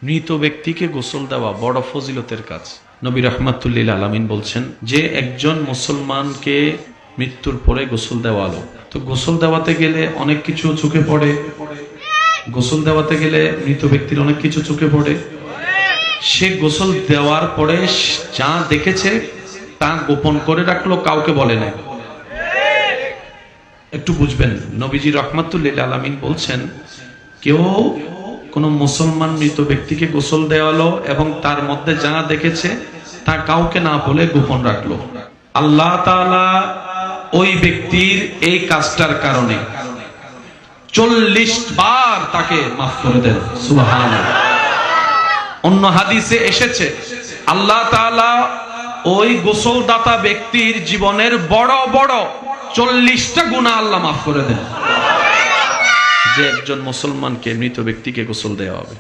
মৃত ব্যক্তিকে গোসল দেওয়া বড় ফজিলতের কাজ। নবী রাহমাতুল্লিল আলামিন বলছেন যে একজন মুসলমানকে মৃত্যুর পরে গোসল দেওয়ালো, তো গোসল দেওয়াতে গেলে অনেক কিছু চোখে পড়ে। গোসল দেওয়াতে গেলে মৃত ব্যক্তির অনেক কিছু চোখে পড়ে। সে গোসল দেওয়ার পরে যা দেখেছে তা গোপন করে রাখলো, কাউকে বলে নাই। একটু বুঝবেন, নবীজি রাহমাতুল্লিল আলামিন বলছেন কেউ কোন মুসলমান মৃত ব্যক্তিকে গোসল দেওয়ালো এবং তার মধ্যে যা দেখেছে তা কাউকে না বলে গোপন রাখলো, আল্লাহ তাআলা ওই ব্যক্তির এই কাজটার কারণে 40 বার তাকে মাফ করে দেন। সুবহানাল্লাহ। অন্য হাদিসে এসেছে আল্লাহ তাআলা ওই গোসলদাতা ব্যক্তির জীবনের বড় বড় 40টা গুনাহ আল্লাহ মাফ করে দেন, যে একজন মুসলমানকে মৃত ব্যক্তিকে গোসল দেওয়া হবে।